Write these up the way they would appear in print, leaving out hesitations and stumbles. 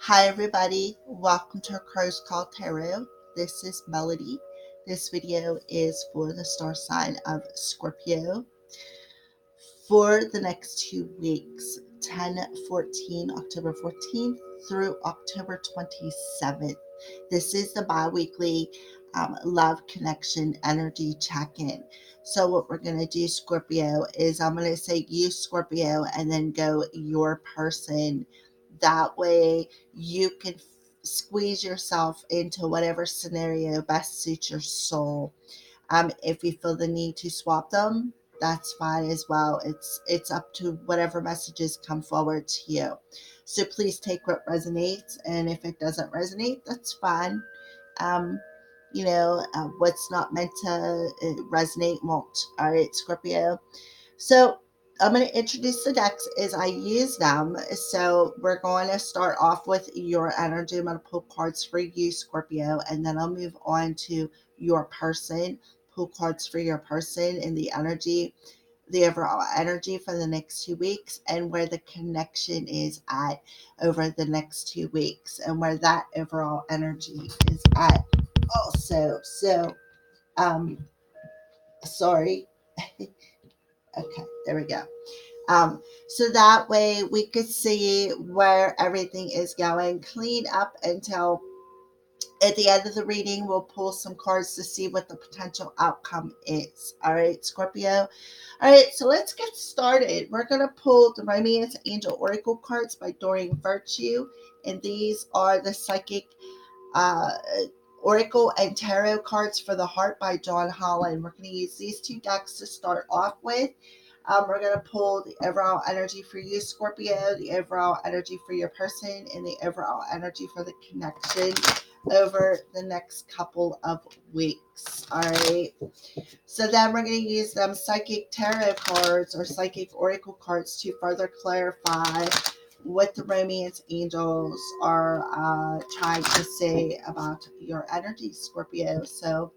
Hi everybody, welcome to Crow's Call Tarot. This is Melody. This video is for the star sign of Scorpio for the next 2 weeks, 10/14, October 14th through October 27th. This is the bi-weekly love connection energy check-in. So what we're going to do, Scorpio, is I'm going to say you, Scorpio, and then go your person. That way you can squeeze yourself into whatever scenario best suits your soul. If you feel the need to swap them, that's fine as well. It's up to whatever messages come forward to you. So please take what resonates, and if it doesn't resonate, that's fine. Um, what's not meant to resonate won't. All right, Scorpio. So I'm going to introduce the decks as I use them. So we're going to start off with your energy. I'm going to pull cards for you, Scorpio, and then I'll move on to your person. Pull cards for your person and the overall energy for the next 2 weeks, and where the connection is at over the next 2 weeks, and where that overall energy is at also. So, um, sorry. Okay, there we go. So that way we could see where everything is going. Clean up until at the end of the reading, we'll pull some cards to see what the potential outcome is. All right, Scorpio. All right, so let's get started. We're going to pull the Romance Angel Oracle cards by Doreen Virtue, and these are the Psychic uh, Oracle and Tarot cards for the Heart by John Holland. We're going to use these two decks to start off with. We're going to pull the overall energy for you, Scorpio, the overall energy for your person, and the overall energy for the connection over the next couple of weeks. All right. So then we're going to use them Psychic Tarot cards or Psychic Oracle cards to further clarify what the Romance Angels are trying to say about your energy, Scorpio. So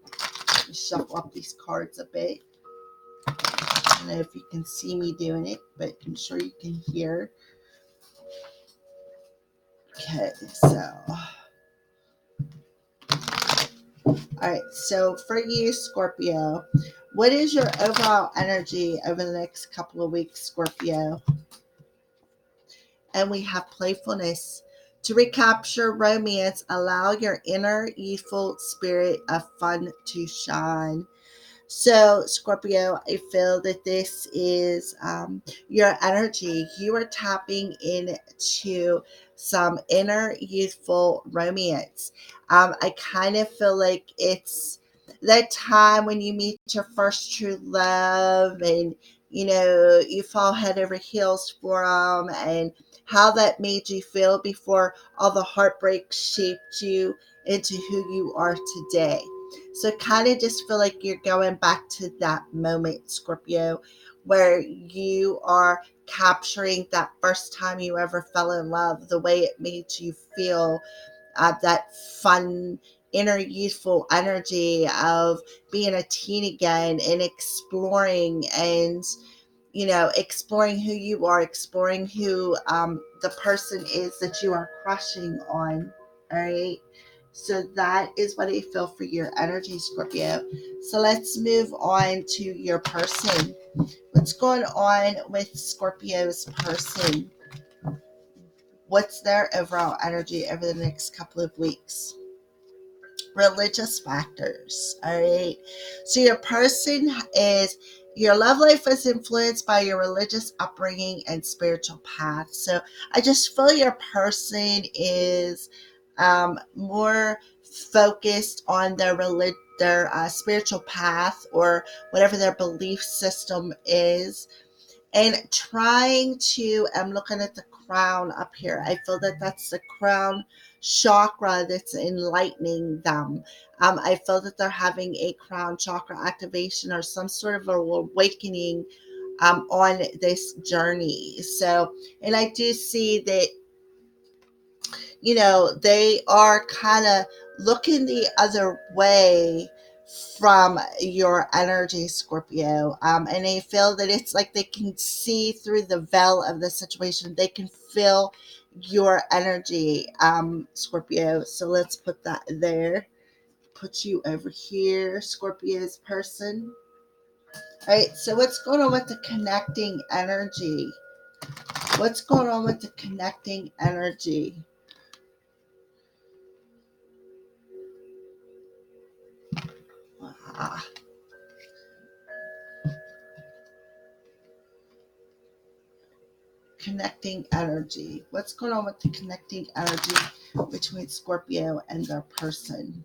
shuffle up these cards a bit. I don't know if you can see me doing it, but I'm sure you can hear. Okay, so. All right, so for you, Scorpio, what is your overall energy over the next couple of weeks, Scorpio? And we have playfulness. To recapture romance, allow your inner youthful spirit of fun to shine. So, Scorpio, I feel that this is your energy. You are tapping into some inner youthful romance. I kind of feel like it's that time when you meet your first true love, and you fall head over heels for them, and how that made you feel before all the heartbreak shaped you into who you are today. So kind of just feel like you're going back to that moment, Scorpio, where you are capturing that first time you ever fell in love, the way it made you feel, that fun, inner youthful energy of being a teen again and exploring and exploring who you are, exploring who the person is that you are crushing on. All right. So that is what I feel for your energy, Scorpio. So let's move on to your person. What's going on with Scorpio's person? What's their overall energy over the next couple of weeks? Religious factors. All right. So your love life is influenced by your religious upbringing and spiritual path. So I just feel your person is more focused on their spiritual path, or whatever their belief system is, and trying to, I'm looking at the crown up here. I feel that that's the crown chakra that's enlightening them. I feel that they're having a crown chakra activation or some sort of a awakening on this journey. So, and I do see that they are kind of looking the other way from your energy, Scorpio. And they feel that it's like they can see through the veil of the situation. They can feel your energy, Scorpio. So let's put that there. Put you over here, Scorpio's person. All right, so what's going on with the connecting energy? What's going on with the connecting energy? Ah, connecting energy. What's going on with the connecting energy between Scorpio and their person?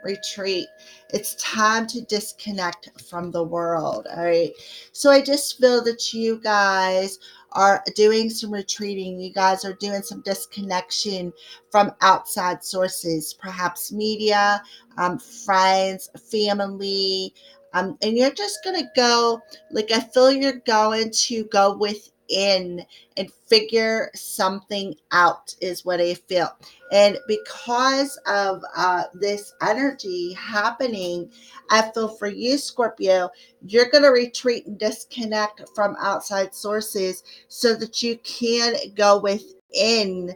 Retreat. It's time to disconnect from the world. All right. So I just feel that you guys are doing some retreating. You guys are doing some disconnection from outside sources, perhaps media, friends, family. And you're just going to go, like, I feel you're going to go within and figure something out, is what I feel. And because of this energy happening, I feel for you, Scorpio, you're going to retreat and disconnect from outside sources so that you can go within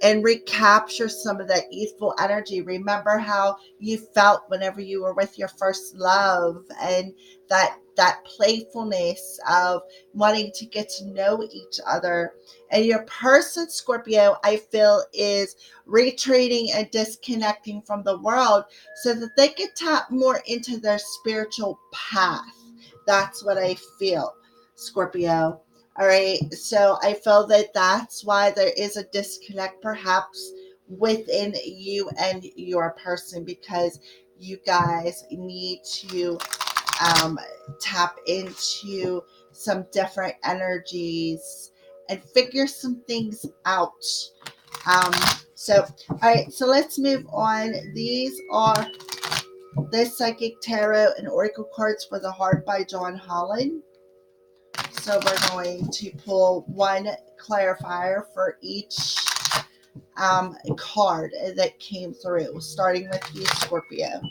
and recapture some of that youthful energy. Remember how you felt whenever you were with your first love, and that playfulness of wanting to get to know each other. And your person, Scorpio, I feel is retreating and disconnecting from the world so that they can tap more into their spiritual path. That's what I feel, Scorpio. All right. So I feel that that's why there is a disconnect perhaps within you and your person, because you guys need to um, tap into some different energies and figure some things out. Um, so, all right. So let's move on. These are the Psychic Tarot and Oracle cards for the Heart by John Holland. So we're going to pull one clarifier for each card that came through, starting with you, Scorpio.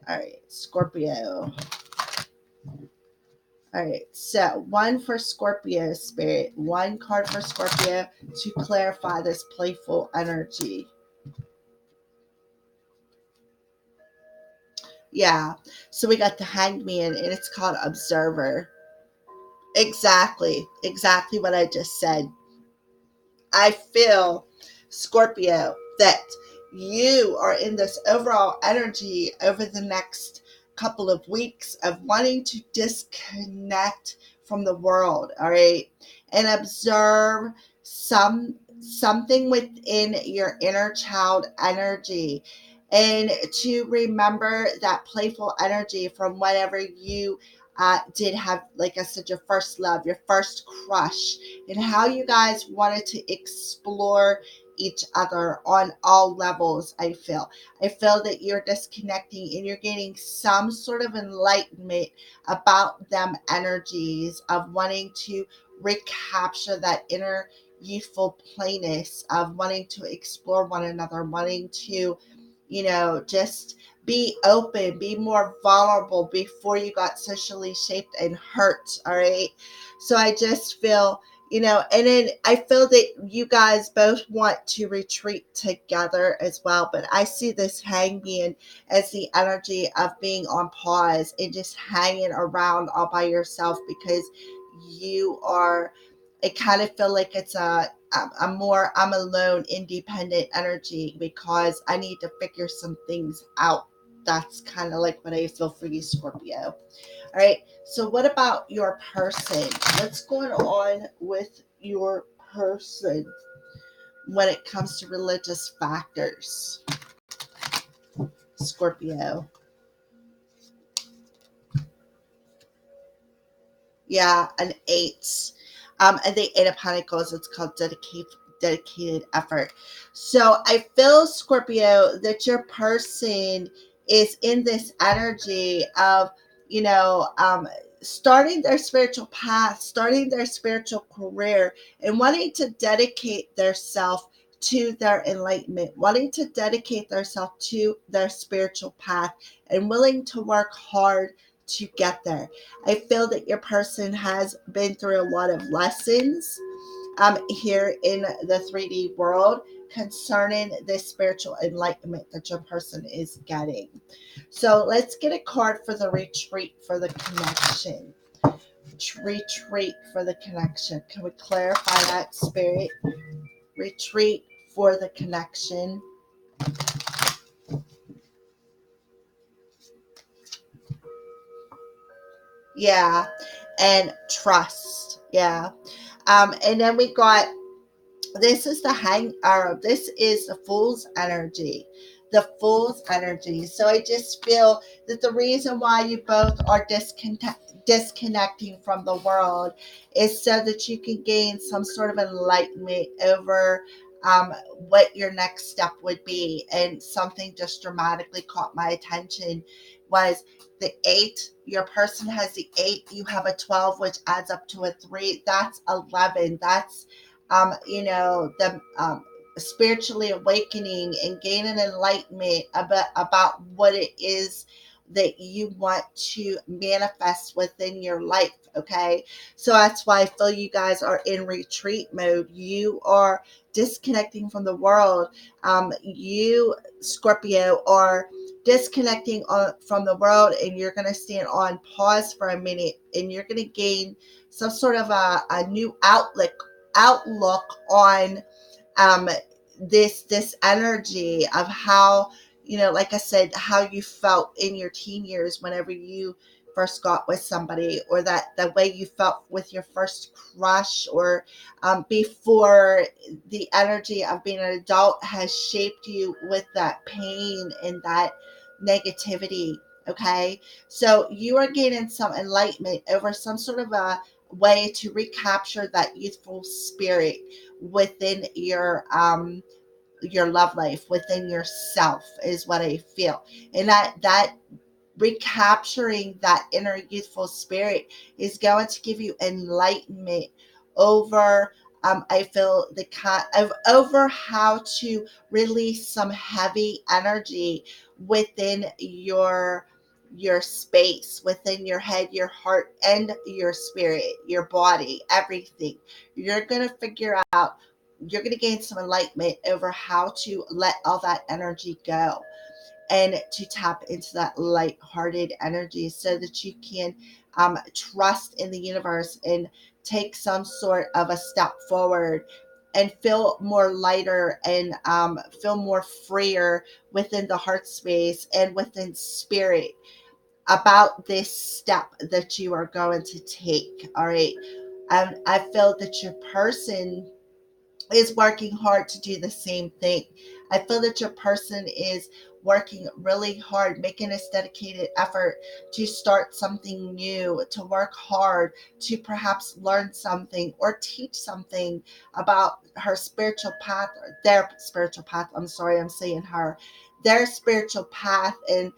All right, Scorpio. All right, so one for Scorpio spirit, one card for Scorpio to clarify this playful energy. Yeah, so we got the Hanged Man, and it's called Observer. Exactly what I just said. I feel, Scorpio, that you are in this overall energy over the next couple of weeks of wanting to disconnect from the world, all right, and observe something within your inner child energy, and to remember that playful energy from whenever you did have, like I said, your first love, your first crush, and how you guys wanted to explore each other on all levels. I feel that you're disconnecting and you're getting some sort of enlightenment about them energies of wanting to recapture that inner youthful plainness of wanting to explore one another, wanting to, just be open, be more vulnerable before you got socially shaped and hurt. All right. So I just feel, and then I feel that you guys both want to retreat together as well. But I see this hangman as the energy of being on pause and just hanging around all by yourself, because you are, I kind of feel like it's I'm alone, independent energy, because I need to figure some things out. That's kind of like what I feel for you, Scorpio. All right. So what about your person? What's going on with your person when it comes to religious factors, Scorpio? Yeah, an eight. And the Eight of Pentacles, it's called dedicated effort. So I feel, Scorpio, that your person is in this energy of, you know, um, starting their spiritual path, starting their spiritual career, and wanting to dedicate their self to their enlightenment, wanting to dedicate their self to their spiritual path, and willing to work hard to get there. I feel that your person has been through a lot of lessons, here in the 3D world concerning this spiritual enlightenment that your person is getting. So let's get a card for the retreat for the connection. Retreat for the connection. Can we clarify that, Spirit? Retreat for the connection. Yeah. And trust. Yeah. And then we got, this is the hang arrow. This is the fool's energy. The fool's energy. So I just feel that the reason why you both are disconnecting from the world is so that you can gain some sort of enlightenment over what your next step would be. And something just dramatically caught my attention was the 8. Your person has the 8, you have a 12, which adds up to a 3. That's 11. That's the spiritually awakening and gaining enlightenment about what it is that you want to manifest within your life. Okay, so that's why I feel you guys are in retreat mode. You are disconnecting from the world. You, Scorpio, are disconnecting from the world, and you're going to stand on pause for a minute, and you're going to gain some sort of a new outlook on um this energy of how, like I said, how you felt in your teen years whenever you first got with somebody, or that the way you felt with your first crush, or before the energy of being an adult has shaped you with that pain and that negativity. Okay, so you are gaining some enlightenment over some sort of a way to recapture that youthful spirit within your love life, within yourself, is what I feel. And that recapturing that inner youthful spirit is going to give you enlightenment over, I feel, the kind of over how to release some heavy energy within your space, within your head, your heart, and your spirit, your body, everything. You're going to figure out, you're going to gain some enlightenment over how to let all that energy go, and to tap into that light-hearted energy so that you can trust in the universe and take some sort of a step forward and feel more lighter, and feel more freer within the heart space and within spirit about this step that you are going to take. All right. I feel that your person is working hard to do the same thing. I feel that your person is working really hard, making this dedicated effort to start something new, to work hard, to perhaps learn something or teach something about her spiritual path, or their spiritual path. I'm sorry, I'm saying her, their spiritual path, and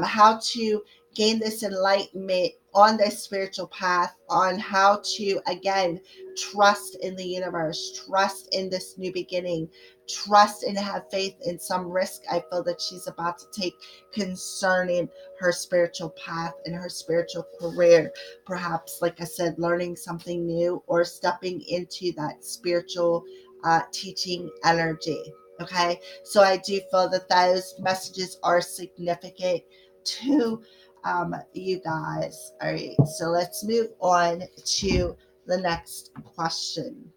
how to gain this enlightenment on this spiritual path, on how to, again, trust in the universe, trust in this new beginning, trust and have faith in some risk I feel that she's about to take concerning her spiritual path and her spiritual career. Perhaps, like I said, learning something new or stepping into that spiritual teaching energy. Okay, so I do feel that those messages are significant to you guys. All right, so let's move on to the next question.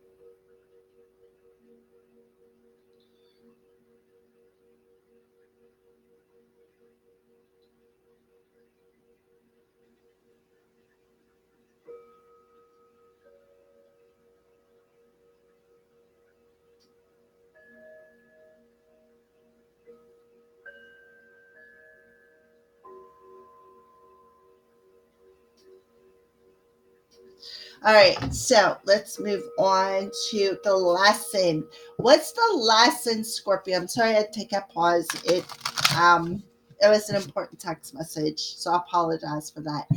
All right, so let's move on to the lesson. What's the lesson, Scorpio? I'm sorry I had to take a pause. It was an important text message, so I apologize for that.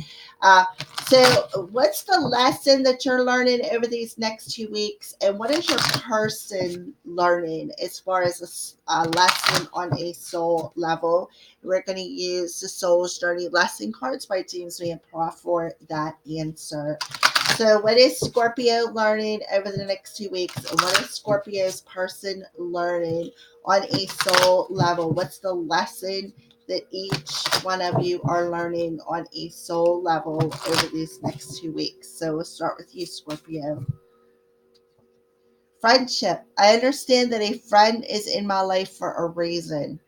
Uh, so, what's the lesson that you're learning over these next 2 weeks, and what is your person learning as far as a lesson on a soul level? We're going to use the Soul's Journey lesson cards by James Van Praw for that answer. So what is Scorpio learning over the next 2 weeks? What is Scorpio's person learning on a soul level? What's the lesson that each one of you are learning on a soul level over these next 2 weeks? So we'll start with you, Scorpio. Friendship. I understand that a friend is in my life for a reason.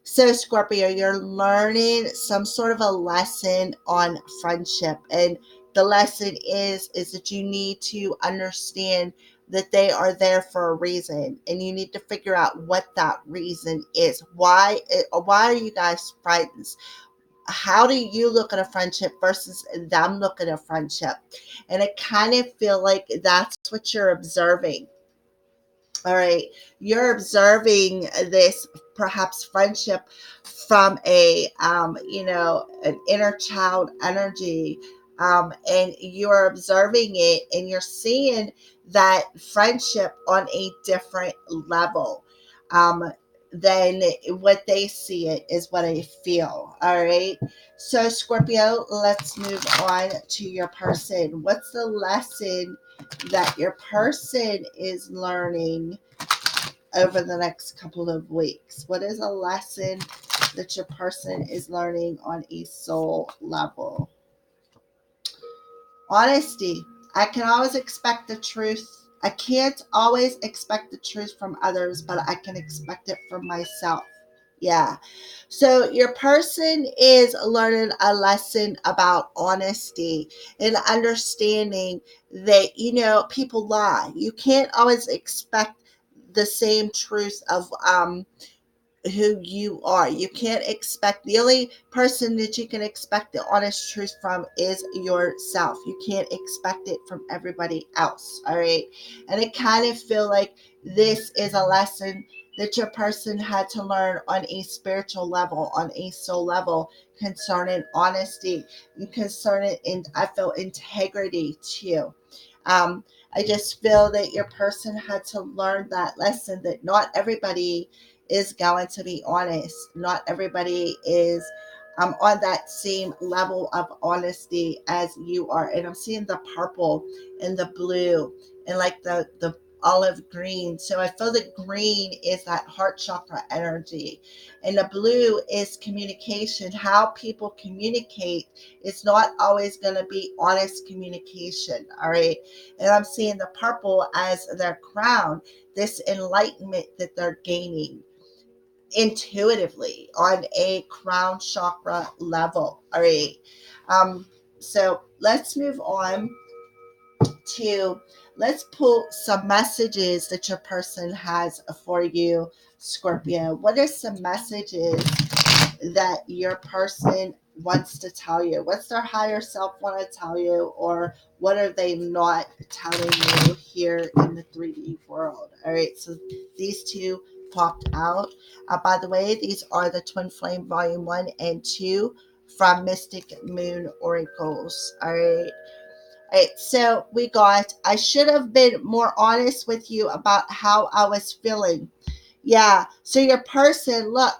So, Scorpio, you're learning some sort of a lesson on friendship. And the lesson is that you need to understand that they are there for a reason. And you need to figure out what that reason is. Why are you guys friends? How do you look at a friendship versus them look at a friendship? And I kind of feel like that's what you're observing. All right, you're observing this perhaps friendship from a an inner child energy, and you're observing it and you're seeing that friendship on a different level, than what they see it, is what I feel. All right, so Scorpio, let's move on to your person. What's the lesson that your person is learning over the next couple of weeks? What is a lesson that your person is learning on a soul level? Honesty. I can always expect the truth. I can't always expect the truth from others, but I can expect it from myself. Yeah. So your person is learning a lesson about honesty and understanding that, people lie. You can't always expect the same truth of who you are. You can't expect, the only person that you can expect the honest truth from is yourself. You can't expect it from everybody else. All right. And I kind of feel like this is a lesson that your person had to learn on a spiritual level, on a soul level, concerning honesty and concerning, and I feel integrity too. Um, I just feel that your person had to learn that lesson, that not everybody is going to be honest. Not everybody is on that same level of honesty as you are. And I'm seeing the purple and the blue and like the olive green. So I feel the green is that heart chakra energy. And the blue is communication. How people communicate is not always going to be honest communication. All right. And I'm seeing the purple as their crown, this enlightenment that they're gaining intuitively on a crown chakra level. All right. So let's move on to, let's pull some messages that your person has for you, Scorpio. What are some messages that your person wants to tell you? What's their higher self want to tell you, or what are they not telling you here in the 3D world? All right, so these two popped out. By the way, these are the Twin Flame Volume 1 and 2 from Mystic Moon Oracles. All right. All right, so we got, I should have been more honest with you about how I was feeling. Yeah. So your person, look,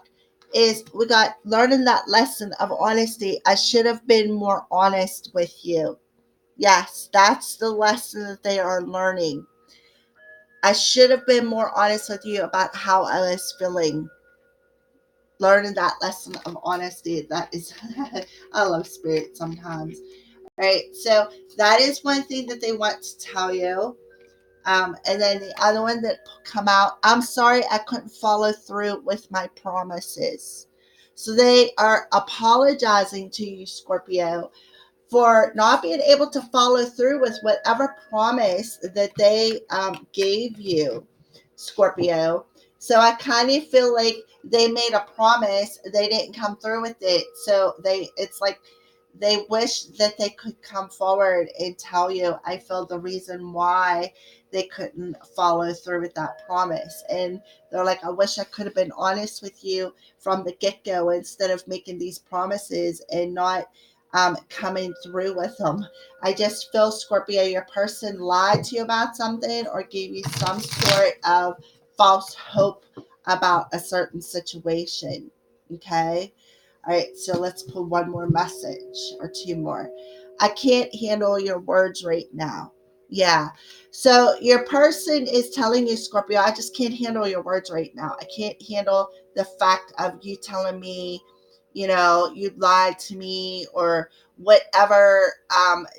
is, we got learning that lesson of honesty. I should have been more honest with you. Yes, that's the lesson that they are learning. I should have been more honest with you about how I was feeling. Learning that lesson of honesty. That is, I love spirit sometimes. Right. So that is one thing that they want to tell you. And then the other one that come out, I'm sorry I couldn't follow through with my promises. So they are apologizing to you, Scorpio, for not being able to follow through with whatever promise that they gave you, Scorpio. So I kind of feel like they made a promise, they didn't come through with it. So it's like they wish that they could come forward and tell you, I feel the reason why they couldn't follow through with that promise. And they're like, I wish I could have been honest with you from the get-go instead of making these promises and not coming through with them. I just feel, Scorpio, your person lied to you about something or gave you some sort of false hope about a certain situation. Okay. All right. So let's pull one more message or two more. I can't handle your words right now. Yeah. So your person is telling you, Scorpio, I just can't handle your words right now. I can't handle the fact of you telling me, you lied to me, or whatever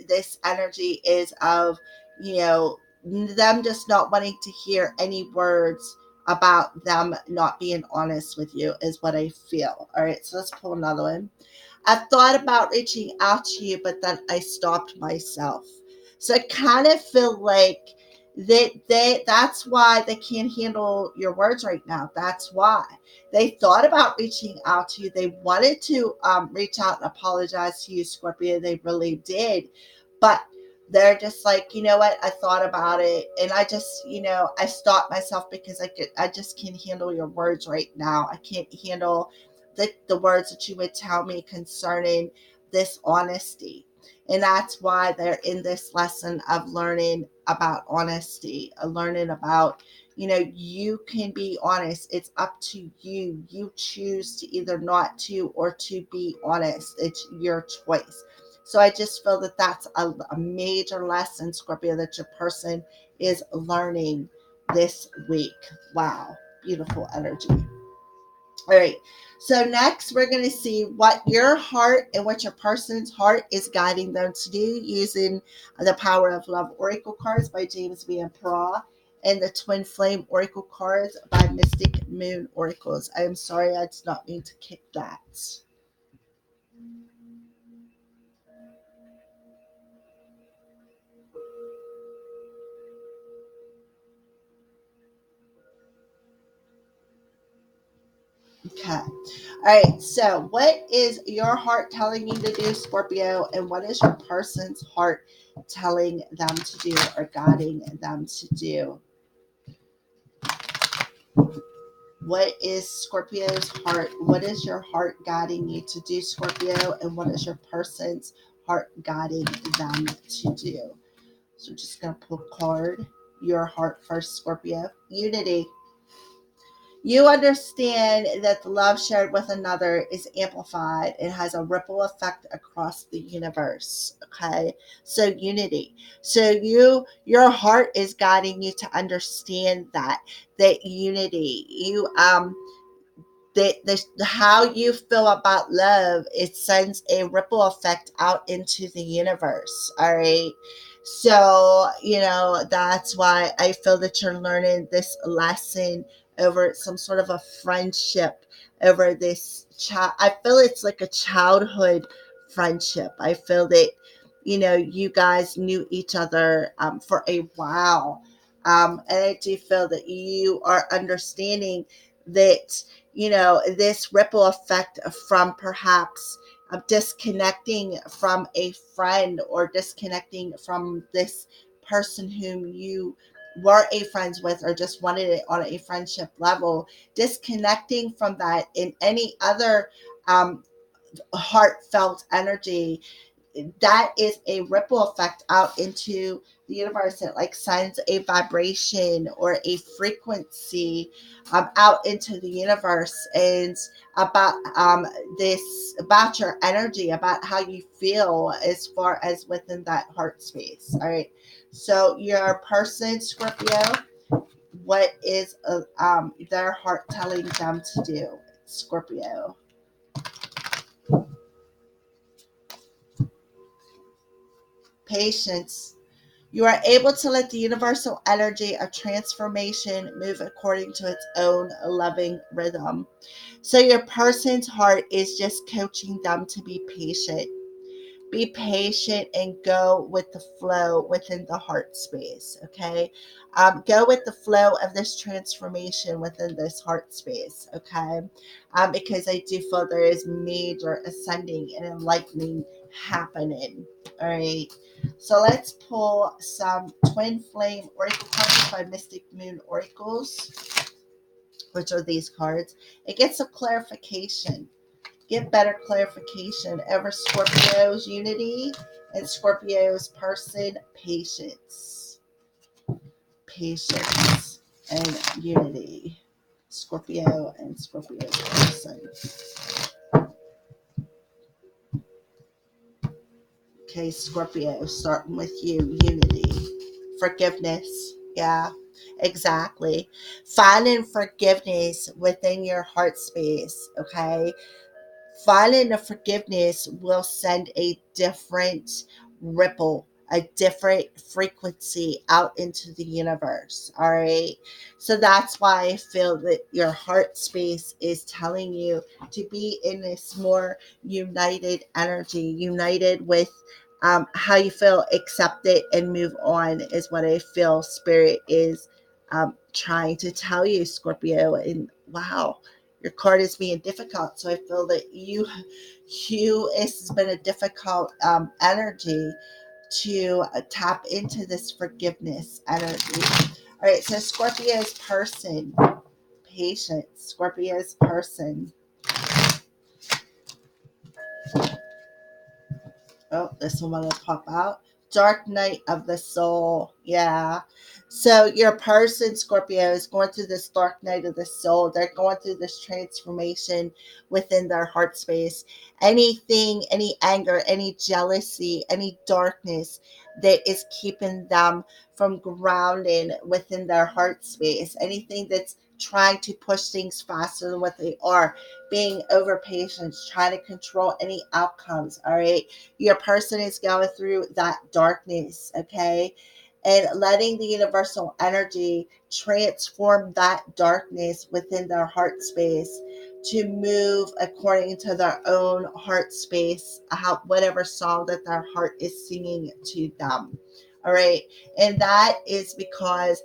this energy is of, them just not wanting to hear any words about them not being honest with you is what I feel. All right. So let's pull another one. I thought about reaching out to you, but then I stopped myself. So I kind of feel like that's why they can't handle your words right now. That's why they thought about reaching out to you. They wanted to reach out and apologize to you, Scorpio. They really did, but they're just like, you know what? I thought about it, and I just, I stopped myself because I just can't handle your words right now. I can't handle the words that you would tell me concerning this honesty. And that's why they're in this lesson of learning about honesty, learning about, you can be honest. It's up to you. You choose to either not to or to be honest. It's your choice. So I just feel that that's a major lesson, Scorpio, that your person is learning this week. Wow. Beautiful energy. All right. So next, we're going to see what your heart and what your person's heart is guiding them to do using the Power of Love Oracle cards by James Van Pra and the Twin Flame Oracle cards by Mystic Moon Oracles. I am sorry, I did not mean to kick that. Okay. All right. So, what is your heart telling you to do, Scorpio? And what is your person's heart telling them to do or guiding them to do? What is Scorpio's heart? What is your heart guiding you to do, Scorpio? And what is your person's heart guiding them to do? So, just going to pull a card. Your heart first, Scorpio. Unity. You understand that the love shared with another is amplified. It has a ripple effect across the universe. Okay. So unity. So your heart is guiding you to understand that unity. How you feel about love, it sends a ripple effect out into the universe. All right. So, that's why I feel that you're learning this lesson over some sort of a friendship, over this child. I feel it's like a childhood friendship. I feel that, you guys knew each other for a while. And I do feel that you are understanding that, this ripple effect from perhaps disconnecting from a friend or disconnecting from this person whom you were a friends with or just wanted it on a friendship level, disconnecting from that in any other heartfelt energy, that is a ripple effect out into the universe. It like sends a vibration or a frequency out into the universe, and about about your energy, about how you feel as far as within that heart space. All right. So your person, Scorpio, what is their heart telling them to do, Scorpio? Patience. You are able to let the universal energy of transformation move according to its own loving rhythm. So your person's heart is just coaching them to be patient. Be patient and go with the flow within the heart space. Okay. Go with the flow of this transformation within this heart space. Okay. Because I do feel there is major ascending and enlightening happening. All right. So let's pull some Twin Flame Oracle cards by Mystic Moon Oracles, which are these cards. It gets a clarification. Get better clarification. Ever Scorpio's unity and Scorpio's person, patience. Patience and unity. Scorpio and Scorpio's person. Okay, Scorpio, starting with you, unity, forgiveness. Yeah, exactly. Finding forgiveness within your heart space. Okay, finding the forgiveness will send a different ripple, a different frequency out into the universe. All right. So that's why I feel that your heart space is telling you to be in this more united energy, united with how you feel, accept it and move on, is what I feel Spirit is trying to tell you, Scorpio. And wow, your card is being difficult, so I feel that it's been a difficult energy to tap into this forgiveness energy. All right, so Scorpio's person, patience. Scorpio's person. Oh, this one want to pop out. Dark night of the soul. Yeah. So your person, Scorpio, is going through this dark night of the soul. They're going through this transformation within their heart space. Anything, any anger, any jealousy, any darkness that is keeping them from grounding within their heart space. Anything that's trying to push things faster than what they are. Being over patient, trying to control any outcomes. All right, your person is going through that darkness, okay? And letting the universal energy transform that darkness within their heart space to move according to their own heart space, how whatever song that their heart is singing to them. All right. And that is because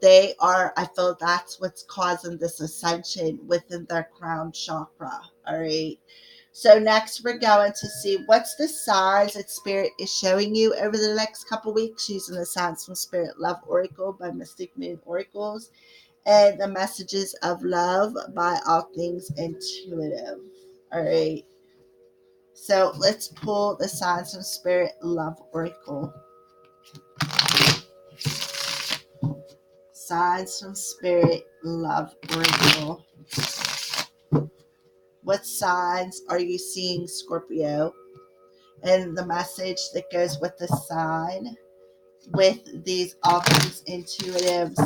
they are, I feel that's what's causing this ascension within their crown chakra. All right. So next we're going to see what's the signs that Spirit is showing you over the next couple weeks using the Signs from Spirit Love Oracle by Mystic Moon Oracles and the Messages of Love by All Things Intuitive. All right. So let's pull the Signs from Spirit Love Oracle. Signs from Spirit Love Oracle. What signs are you seeing, Scorpio? And the message that goes with the sign with these all things intuitives,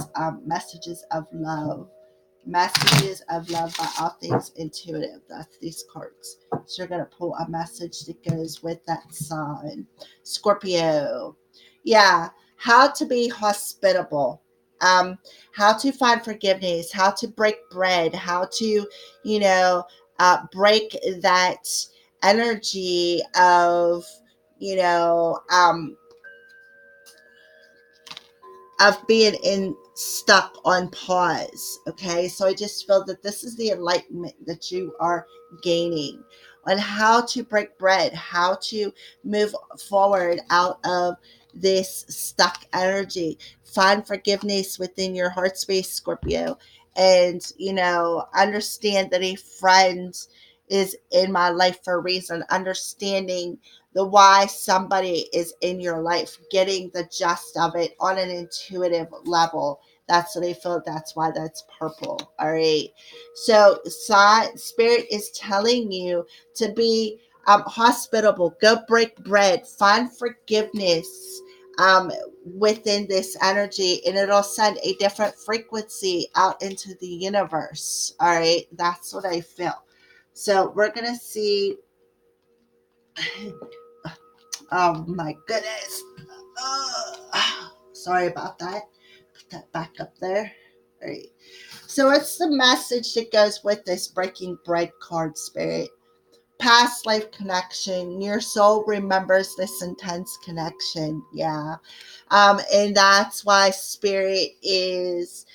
messages of love. Messages of love by all things intuitive. That's these cards. So you're going to pull a message that goes with that sign. Scorpio. Yeah. How to be hospitable. How to find forgiveness. How to break bread. How to, you know, break that energy of, you know, of being in stuck on pause. Okay, so I just feel that this is the enlightenment that you are gaining on how to break bread, how to move forward out of this stuck energy, find forgiveness within your heart space, Scorpio, and understand that a friend is in my life for a reason. Understanding the why somebody is in your life, getting the gist of it on an intuitive level. That's what I feel. That's why that's purple. All right. So Spirit is telling you to be hospitable. Go break bread. Find forgiveness within this energy, and it'll send a different frequency out into the universe. All right. That's what I feel. So we're going to see. Oh my goodness. Sorry about that. Put that back up there. All right. So it's the message that goes with this breaking bread card, Spirit. Past life connection. Your soul remembers this intense connection. Yeah. And that's why Spirit is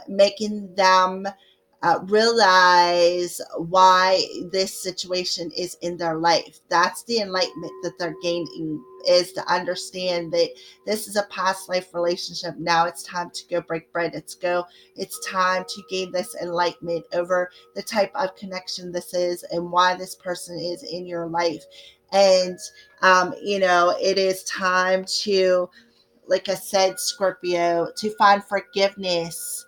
making them realize why this situation is in their life. That's the enlightenment that they're gaining, is to understand that this is a past life relationship. Now it's time to go break bread. It's time to gain this enlightenment over the type of connection this is and why this person is in your life. And it is time to, like I said, Scorpio, to find forgiveness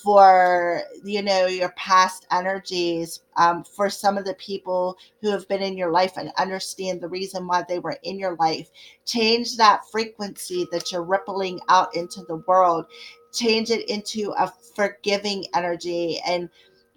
for, your past energies, for some of the people who have been in your life and understand the reason why they were in your life. Change that frequency that you're rippling out into the world. Change it into a forgiving energy. And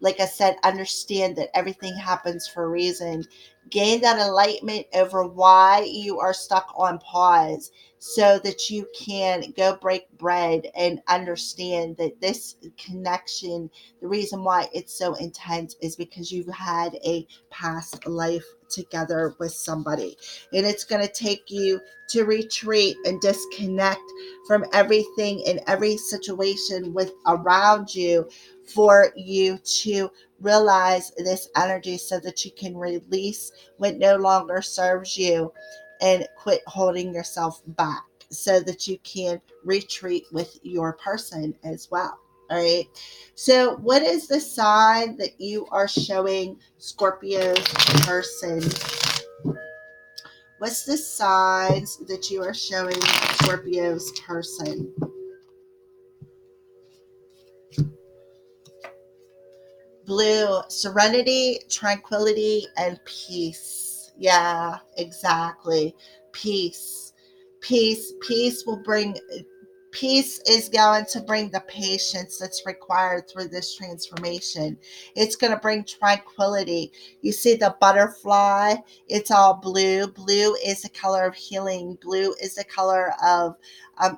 like I said, understand that everything happens for a reason. Gain that enlightenment over why you are stuck on pause, so that you can go break bread and understand that this connection, the reason why it's so intense is because you've had a past life together with somebody. And it's going to take you to retreat and disconnect from everything and every situation with around you, for you to realize this energy, so that you can release what no longer serves you and quit holding yourself back, so that you can retreat with your person as well. All right. So, what is the sign that you are showing Scorpio's person? What's the signs that you are showing Scorpio's person? Blue, serenity, tranquility, and peace. Yeah, exactly. Peace. Peace will bring, peace is going to bring the patience that's required through this transformation. It's going to bring tranquility. You see the butterfly, it's all blue. Blue is the color of healing. Blue is the color of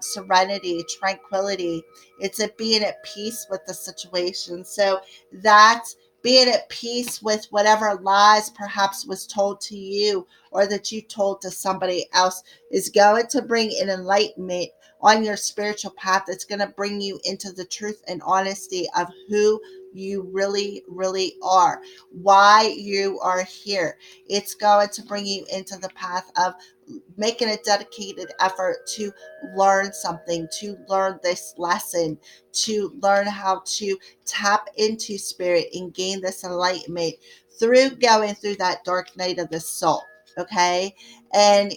serenity, tranquility. It's a being at peace with the situation. So that's being at peace with whatever lies perhaps was told to you, or that you told to somebody else, is going to bring an enlightenment on your spiritual path. That's going to bring you into the truth and honesty of who you really, really are, why you are here. It's going to bring you into the path of making a dedicated effort to learn something, to learn this lesson, to learn how to tap into spirit and gain this enlightenment through going through that dark night of the soul. Okay. And,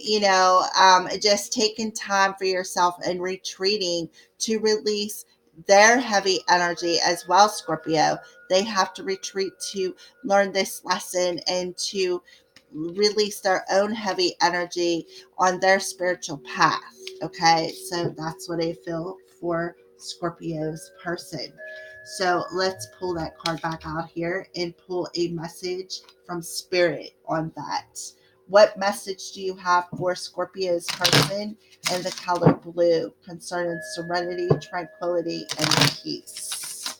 just taking time for yourself and retreating to release their heavy energy as well, Scorpio. They have to retreat to learn this lesson and to release their own heavy energy on their spiritual path. Okay, so that's what I feel for Scorpio's person. So let's pull that card back out here and pull a message from spirit on that. What message do you have for Scorpio's person and the color blue concerning serenity, tranquility, and peace?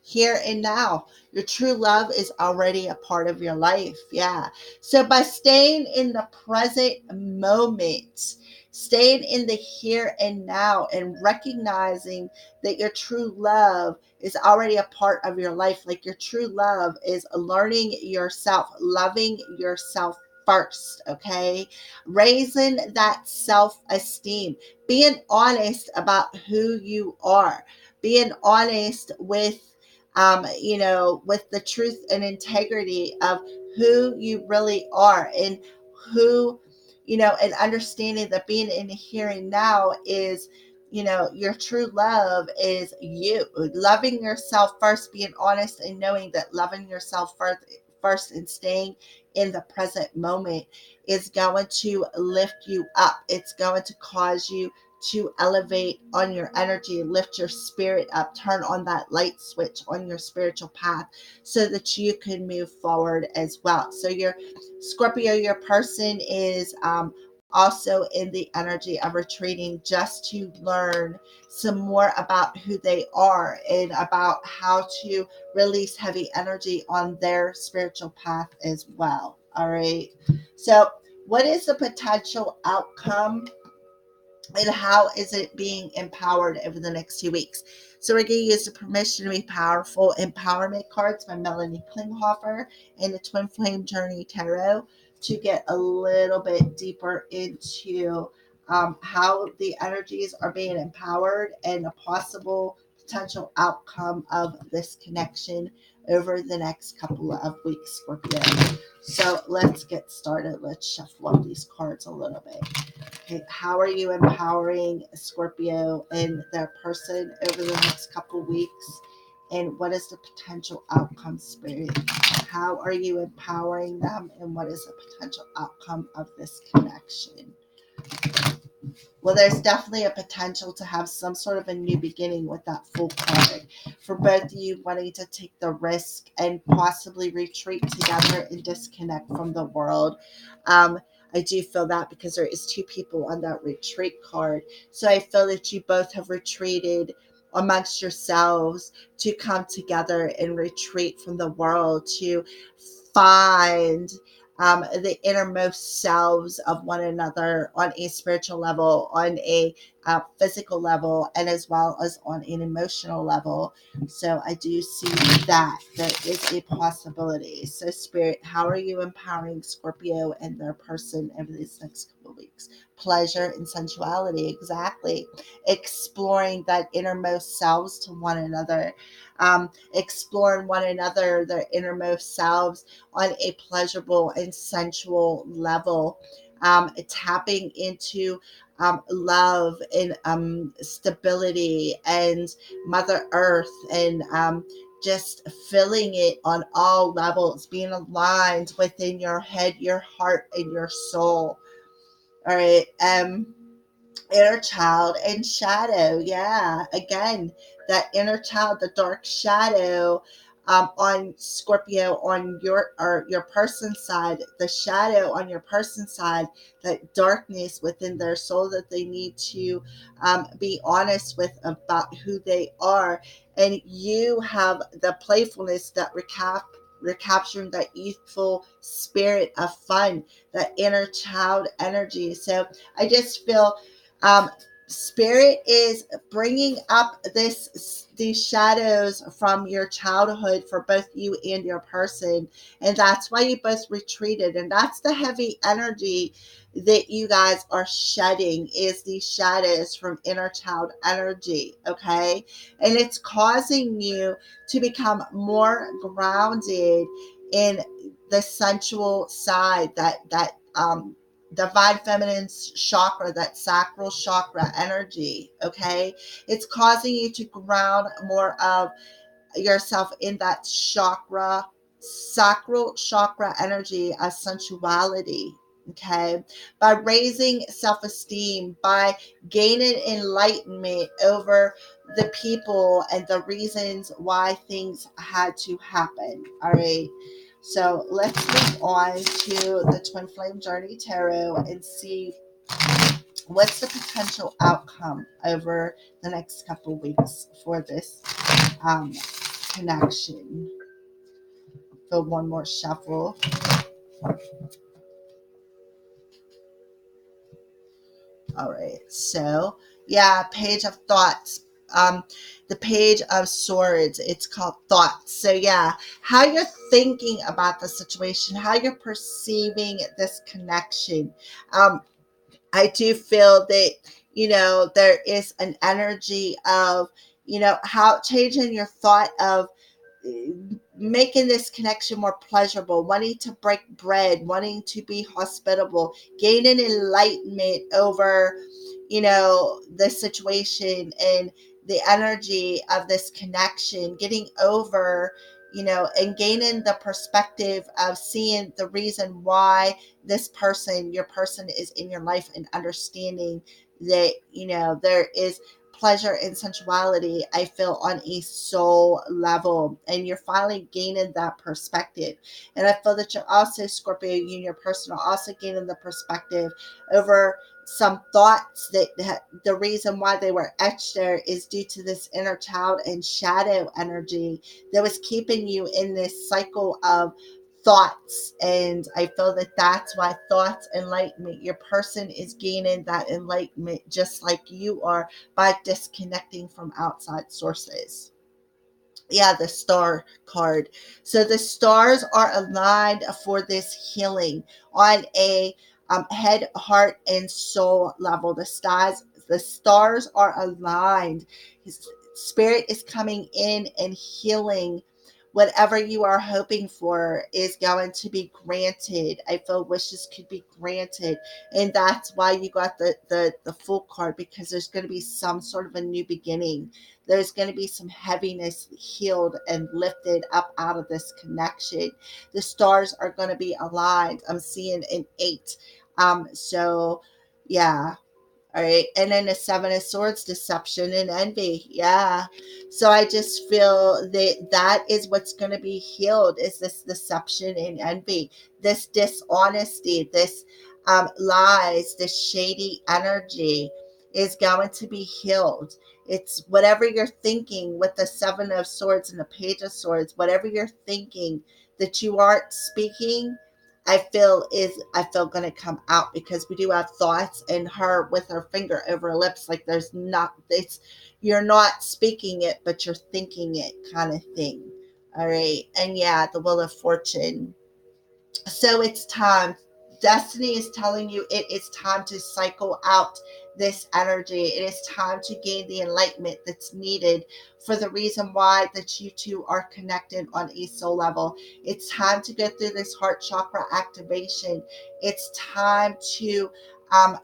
Here and now. Your true love is already a part of your life. Yeah. So by staying in the present moment, staying in the here and now, and recognizing that your true love is already a part of your life. Like your true love is learning yourself, loving yourself first. Okay. Raising that self esteem, being honest about who you are, being honest with the truth and integrity of who you really are, and who, and understanding that being in the here and now is, your true love is you loving yourself first, being honest and knowing that loving yourself first and staying in the present moment is going to lift you up. It's going to cause you to elevate on your energy, lift your spirit up, turn on that light switch on your spiritual path, so that you can move forward as well. So your Scorpio, your person is also in the energy of retreating, just to learn some more about who they are and about how to release heavy energy on their spiritual path as well. All right. So what is the potential outcome, and how is it being empowered over the next 2 weeks? So we're going to use the Permission to Be Powerful Empowerment cards by Melanie Klinghoffer and the Twin Flame Journey Tarot to get a little bit deeper into how the energies are being empowered and the possible potential outcome of this connection over the next couple of weeks, Scorpio. So let's get started. Let's shuffle up these cards a little bit. Okay, how are you empowering Scorpio and their person over the next couple weeks? And what is the potential outcome, Spirit? How are you empowering them? And what is the potential outcome of this connection? Well, there's definitely a potential to have some sort of a new beginning with that Fool card. For both of you wanting to take the risk and possibly retreat together and disconnect from the world. I do feel that because there is two people on that retreat card. So I feel that you both have retreated amongst yourselves to come together and retreat from the world to find the innermost selves of one another on a spiritual level, on a physical level, and as well as on an emotional level. So I do see that there is a possibility. So Spirit, how are you empowering Scorpio and their person over these next couple of weeks? Pleasure and sensuality, exactly. Exploring that innermost selves to one another, exploring one another, their innermost selves on a pleasurable and sensual level, tapping into love and stability and Mother Earth, and just filling it on all levels, being aligned within your head, your heart, and your soul. All right. Inner child and shadow. Yeah. Again, that inner child, the dark shadow, on Scorpio, on your person's side, the shadow on your person's side, that darkness within their soul that they need to be honest with about who they are. And you have the playfulness that recapturing that youthful spirit of fun, that inner child energy. So I just feel um, Spirit is bringing up these shadows from your childhood for both you and your person, and that's why you both retreated. And that's the heavy energy that you guys are shedding, is these shadows from inner child energy. Okay, and it's causing you to become more grounded in the sensual side, that divine feminine chakra, that sacral chakra energy. Okay, it's causing you to ground more of yourself in that chakra, sacral chakra energy of sensuality. Okay, by raising self-esteem, by gaining enlightenment over the people and the reasons why things had to happen. All right, so let's move on to the Twin Flame Journey Tarot and see what's the potential outcome over the next couple weeks for this um, connection. For one more shuffle. All right, so yeah, Page of Thoughts. The Page of Swords, it's called Thoughts. So yeah, how you're thinking about the situation, how you're perceiving this connection. I do feel that, there is an energy of, how changing your thought of making this connection more pleasurable, wanting to break bread, wanting to be hospitable, gaining enlightenment over, the situation and the energy of this connection, getting over, and gaining the perspective of seeing the reason why your person is in your life, and understanding that, there is pleasure and sensuality, I feel, on a soul level, and you're finally gaining that perspective. And I feel that you're also, Scorpio, you and your person are also gaining the perspective over some thoughts that the reason why they were etched there is due to this inner child and shadow energy that was keeping you in this cycle of thoughts. And I feel that that's why thoughts, enlightenment, your person is gaining that enlightenment just like you are, by disconnecting from outside sources. Yeah, the star card. So the stars are aligned for this healing on a head, heart, and soul level. The stars are aligned. Spirit is coming in and healing. Whatever you are hoping for is going to be granted. I feel wishes could be granted. And that's why you got the Fool card, because there's going to be some sort of a new beginning. There's going to be some heaviness healed and lifted up out of this connection. The stars are going to be aligned. I'm seeing an 8. So yeah. All right. And then the 7 of Swords, deception and envy. Yeah. So I just feel that that is what's going to be healed, is this deception and envy, this dishonesty, this lies, this shady energy is going to be healed. It's whatever you're thinking with the 7 of Swords and the Page of Swords, whatever you're thinking that you aren't speaking, I feel gonna come out, because we do have thoughts, and her with her finger over her lips, like there's not, it's, you're not speaking it, but you're thinking it, kind of thing. All right. And yeah, the Wheel of Fortune. So it's time. Destiny is telling you it is time to cycle out this energy. It is time to gain the enlightenment that's needed for the reason why that you two are connected on a soul level. It's time to go through this heart chakra activation. It's time to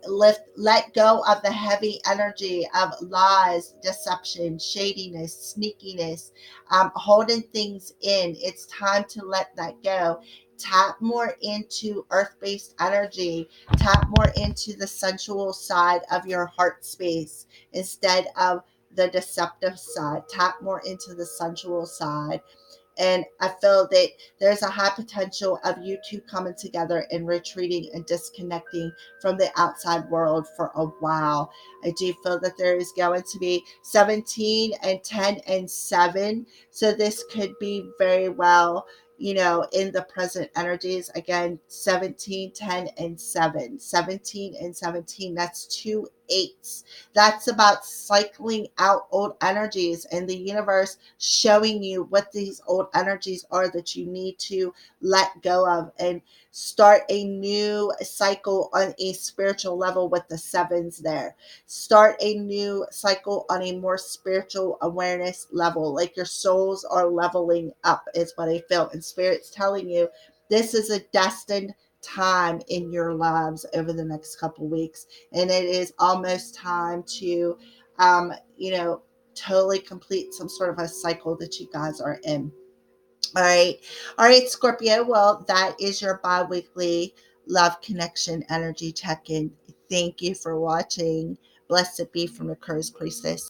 let go of the heavy energy of lies, deception, shadiness, sneakiness, holding things in. It's time to let that go. Tap more into earth-based energy. Tap more into the sensual side of your heart space instead of the deceptive side. Tap more into the sensual side. And I feel that there's a high potential of you two coming together and retreating and disconnecting from the outside world for a while. I do feel that there is going to be 17 and 10 and 7. So this could be very well, in the present energies. Again, 17, 10, and 7. 17 and 17. That's 2 8s. That's about cycling out old energies, and the universe showing you what these old energies are that you need to let go of and start a new cycle on a spiritual level with the 7s there. Start a new cycle on a more spiritual awareness level, like your souls are leveling up, is what I feel. And Spirit's telling you this is a destined time in your lives over the next couple weeks, and it is almost time to totally complete some sort of a cycle that you guys are in. All right, Scorpio. Well, that is your bi-weekly love connection energy check-in. Thank you for watching. Blessed be from the Curse Priestess.